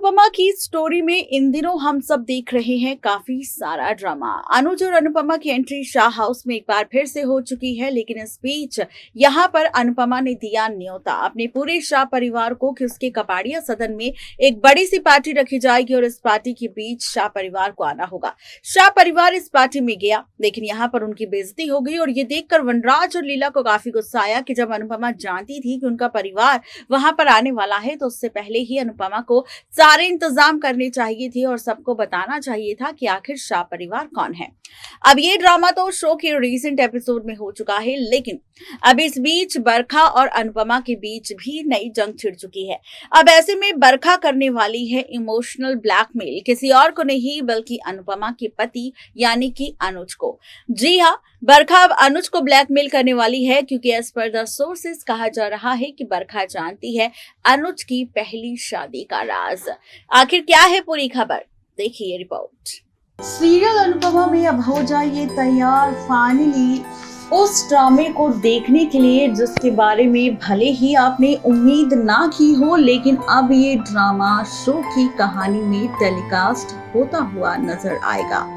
अनुपमा की स्टोरी में इन दिनों हम सब देख रहे हैं काफी सारा ड्रामा। अनुज और अनुपमा की एंट्री शाह हाउस में एक बार फिर से हो चुकी है, लेकिन इस बीच यहाँ पर अनुपमा ने दिया न्योता अपने पूरे शाह परिवार को कि उसके कपाड़िया सदन में एक बड़ी सी पार्टी रखी जाएगी और इस पार्टी के बीच शाह परिवार को आना होगा। शाह परिवार इस पार्टी में गया, लेकिन यहाँ पर उनकी बेइज्जती हो गई और ये देखकर वनराज और लीला को काफी गुस्सा आया कि जब अनुपमा जानती थी कि उनका परिवार वहां पर आने वाला है तो उससे पहले ही अनुपमा को सारे इंतजाम करने चाहिए थे और सबको बताना चाहिए था कि आखिर शाह परिवार कौन है। अब ये ड्रामा तो शो के रीसेंट एपिसोड में हो चुका है, लेकिन अब इस बीच बरखा और अनुपमा के बीच भी नई जंग छिड़ चुकी है। अब ऐसे में बरखा करने वाली है इमोशनल ब्लैकमेल किसी और को नहीं बल्कि अनुपमा के पति यानी कि अनुज को। जी हाँ, बरखा अब अनुज को ब्लैकमेल करने वाली है क्योंकि एज पर द सोर्सेस कहा जा रहा है कि बरखा जानती है अनुज की पहली शादी का राज। आखिर क्या है पूरी खबर, देखिए रिपोर्ट। सीरियल अनुपमा में अब हो जाइए तैयार फाइनली उस ड्रामे को देखने के लिए जिसके बारे में भले ही आपने उम्मीद ना की हो, लेकिन अब ये ड्रामा शो की कहानी में टेलीकास्ट होता हुआ नजर आएगा।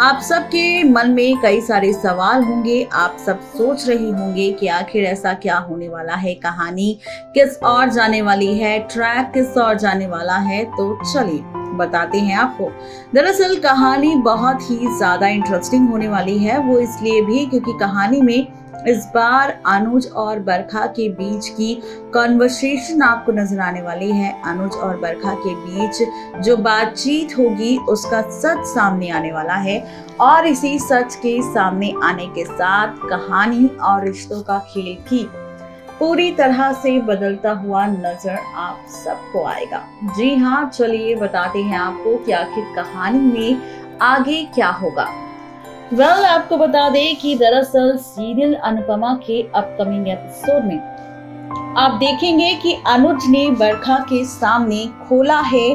आप सबके मन में कई सारे सवाल होंगे, आप सब सोच रहे होंगे कि आखिर ऐसा क्या होने वाला है, कहानी किस और जाने वाली है, ट्रैक किस और जाने वाला है। तो चलिए बताते हैं आपको। दरअसल कहानी बहुत ही ज्यादा इंटरेस्टिंग होने वाली है, वो इसलिए भी क्योंकि कहानी में इस बार अनुज और बरखा के बीच की कॉन्वर्सेशन आपको नजर आने वाली है। अनुज और बरखा के बीच जो बातचीत होगी उसका सच सामने आने वाला है और इसी सच के सामने आने के साथ कहानी और रिश्तों का खेल भी पूरी तरह से बदलता हुआ नजर आप सबको आएगा। जी हाँ, चलिए बताते हैं आपको कि आखिर कहानी में आगे क्या होगा। आपको बता दें कि दरअसल सीरियल अनुपमा के अपकमिंग एपिसोड में आप देखेंगे कि अनुज ने बरखा के सामने खोला है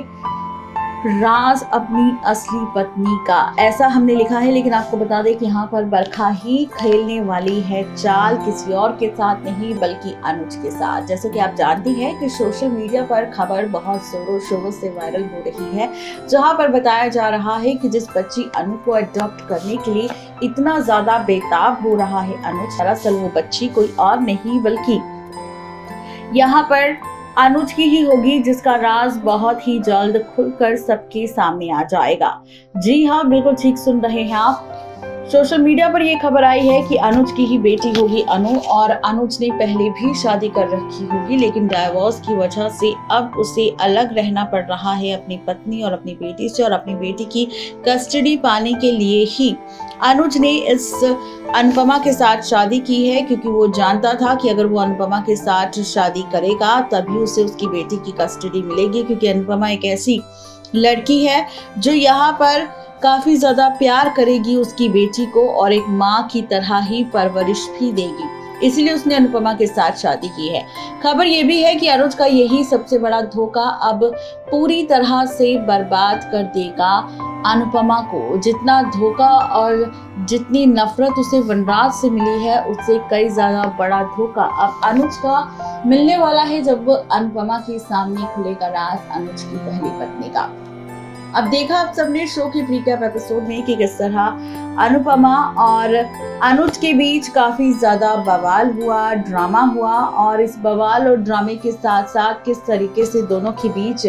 राज अपनी असली पत्नी का, ऐसा हमने लिखा है। लेकिन आपको बता दें कि यहाँ पर बरखा ही खेलने वाली है चाल, किसी और के साथ नहीं बल्कि अनुज के साथ। जैसे कि आप जानती हैं कि सोशल मीडिया पर खबर बहुत जोरों शोरों से वायरल हो रही है, जहाँ पर बताया जा रहा है कि जिस बच्ची अनु को अडॉप्ट करने के लिए इतना ज्यादा बेताब हो रहा है अनुज, दरअसल वो बच्ची कोई और नहीं बल्कि यहाँ पर अनुज की ही होगी, जिसका राज बहुत ही जल्द खुलकर सबके सामने आ जाएगा। जी हाँ, बिल्कुल ठीक सुन रहे हैं आप। सोशल मीडिया पर यह खबर आई है कि अनुज की ही बेटी होगी अनु, और अनुज ने पहले भी शादी कर रखी होगी, लेकिन डाइवोर्स की वजह से अब उसे अलग रहना पड़ रहा है अपनी पत्नी और अपनी बेटी से। और अपनी बेटी की कस्टडी पाने के लिए ही अनुज ने इस अनुपमा के साथ शादी की है, क्योंकि वो जानता था कि अगर वो अनुपमा के साथ शादी करेगा तभी उसे उसकी बेटी की कस्टडी मिलेगी, क्योंकि अनुपमा एक ऐसी लड़की है जो यहाँ पर काफी ज्यादा प्यार करेगी उसकी बेटी को और एक माँ की तरह ही परवरिश भी देगी, इसलिए उसने अनुपमा के साथ शादी की है। खबर ये भी है कि अनुज का यही सबसे बड़ा धोखा अब पूरी तरह से बर्बाद कर देगा अनुपमा को। जितना धोखा और जितनी नफरत उसे वनराज से मिली है, उससे कई ज्यादा बड़ा धोखा अब अनुज का मिलने वाला है जब अनुपमा के सामने खुलेगा राज अनुज की पहली पत्नी का। अब देखा आप सबने शो के प्रीकैप एपिसोड में कि किस तरह अनुपमा और अनुज के बीच काफी ज्यादा बवाल हुआ, ड्रामा हुआ, और इस बवाल और ड्रामे के साथ साथ किस तरीके से दोनों के बीच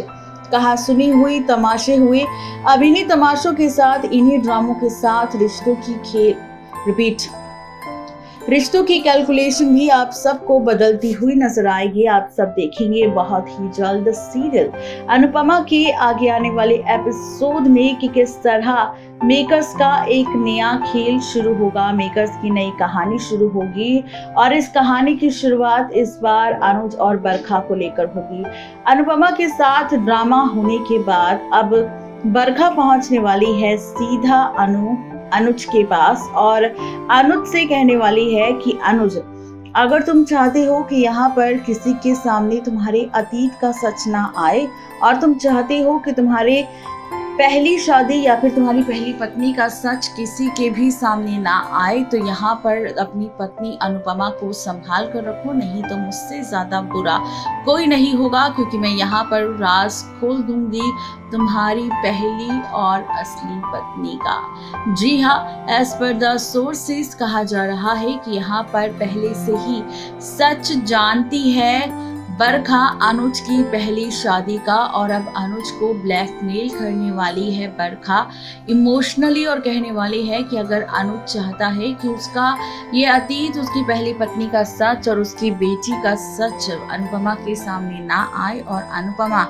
कहा सुनी हुई तमाशे हुए। अब इन्हीं तमाशों के साथ, इन्हीं ड्रामों के साथ रिश्तों की खेल रिपीट, रिश्तों की कैलकुलेशन भी आप सबको बदलती हुई नजर आएगी। आप सब देखेंगे बहुत ही जल्द सीरियल अनुपमा के आगे आने वाले एपिसोड में कि किस तरह मेकर्स का एक नया खेल शुरू होगा, मेकर्स की नई कहानी शुरू होगी। और इस कहानी की शुरुआत इस बार अनुज और बरखा को लेकर होगी। अनुपमा के साथ ड्रामा होने के बाद अब बरखा पहुंचने वाली है सीधा अनुज के पास और अनुज से कहने वाली है कि अनुज, अगर तुम चाहते हो कि यहाँ पर किसी के सामने तुम्हारे अतीत का सच ना आए और तुम चाहते हो कि तुम्हारे पहली शादी या फिर तुम्हारी पहली पत्नी का सच किसी के भी सामने ना आए तो यहाँ पर अपनी पत्नी अनुपमा को संभाल कर रखो, नहीं तो मुझसे ज्यादा बुरा कोई नहीं होगा, क्योंकि मैं यहाँ पर राज खोल दूंगी तुम्हारी पहली और असली पत्नी का। जी हाँ, एज पर द सोर्सेस कहा जा रहा है कि यहाँ पर पहले से ही सच जानती है बरखा अनुज की पहली शादी का, और अब अनुज को ब्लैकमेल करने वाली है बरखा इमोशनली, और कहने वाली है कि अगर अनुज चाहता है कि उसका ये अतीत, उसकी पहली पत्नी का सच और उसकी बेटी का सच अनुपमा के सामने ना आए और अनुपमा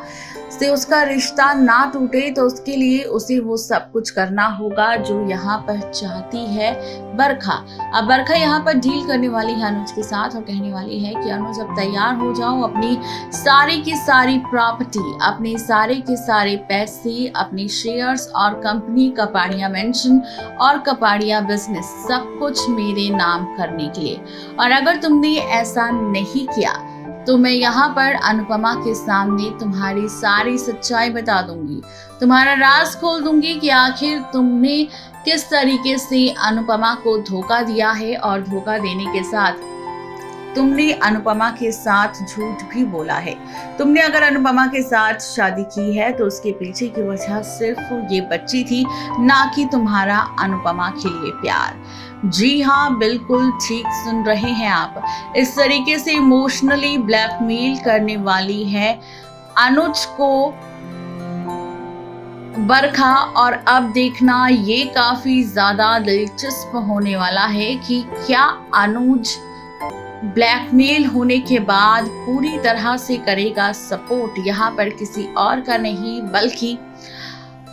से उसका रिश्ता ना टूटे, तो उसके लिए उसे वो सब कुछ करना होगा जो यहाँ पर चाहती है बरखा। अब बरखा यहाँ पर डील करने वाली है अनुज के साथ और कहने वाली है कि अनुज अब तैयार हो जाओ, अपनी सारी की सारी प्रॉपर्टी, अपने सारे के सारे पैसे, अपने शेयर्स और कंपनी कपाड़िया मेंशन और कपाड़िया बिजनेस सब कुछ मेरे नाम करने के लिए, और अगर तुमने ऐसा नहीं किया तो मैं यहाँ पर अनुपमा के सामने तुम्हारी सारी सच्चाई बता दूंगी, तुम्हारा राज खोल दूंगी कि आखिर तुमने किस तरीके से अनुपमा को धोखा दिया है, और धोखा देने के साथ तुमने अनुपमा के साथ झूठ भी बोला है। तुमने अगर अनुपमा के साथ शादी की है तो उसके पीछे की वजह सिर्फ ये बच्ची थी, ना कि तुम्हारा अनुपमा के लिए प्यार। जी हाँ, बिल्कुल ठीक सुन रहे हैं आप। इस तरीके से इमोशनली ब्लैकमेल करने वाली है अनुज को बरखा, और अब देखना ये काफी ज्यादा दिलचस्प होने वाला है कि क्या अनुज ब्लैकमेल होने के बाद पूरी तरह से करेगा सपोर्ट यहाँ पर किसी और का नहीं बल्कि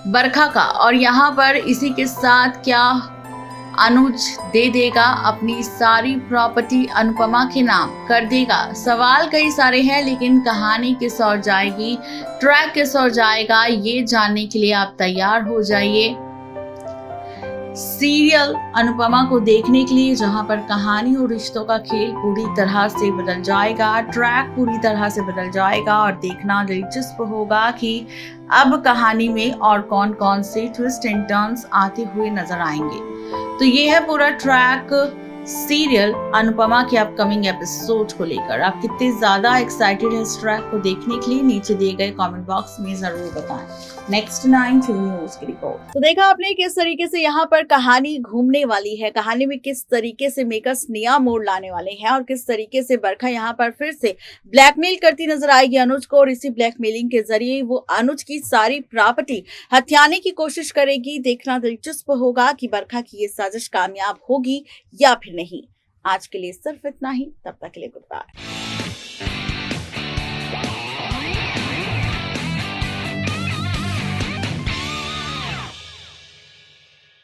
बरखा का, और यहाँ पर इसी के साथ क्या अनुज दे देगा अपनी सारी प्रॉपर्टी अनुपमा के नाम कर देगा। सवाल कई सारे हैं, लेकिन कहानी किस ओर जाएगी, ट्रैक किस ओर जाएगा, ये जानने के लिए आप तैयार हो जाइए सीरियल अनुपमा को देखने के लिए, जहां पर कहानी और रिश्तों का खेल पूरी तरह से बदल जाएगा, ट्रैक पूरी तरह से बदल जाएगा, और देखना दिलचस्प होगा कि अब कहानी में और कौन कौन से ट्विस्ट एंड टर्न्स आते हुए नजर आएंगे। तो ये है पूरा ट्रैक सीरियल अनुपमा के अपकमिंग एपिसोड को लेकर। आप कितने ज्यादा एक्साइटेड हैं इस ट्रैक को देखने के लिए, नीचे दिए गए कमेंट बॉक्स में जरूर बताएं। नेक्स्ट 9 टीवी न्यूज की रिपोर्ट। तो देखा आपने किस तरीके से यहाँ पर कहानी घूमने वाली है, कहानी में किस तरीके से मेकर्स नया मोड़ लाने वाले हैं, और किस तरीके से बरखा यहाँ पर फिर से ब्लैकमेल करती नजर आएगी अनुज को, और इसी ब्लैकमेलिंग के जरिए वो अनुज की सारी प्रॉपर्टी हथियाने की कोशिश करेगी। देखना दिलचस्प होगा कि बरखा की ये साजिश कामयाब होगी या फिर नहीं। आज के लिए सिर्फ इतना ही, तब तक के लिए गुड बाय।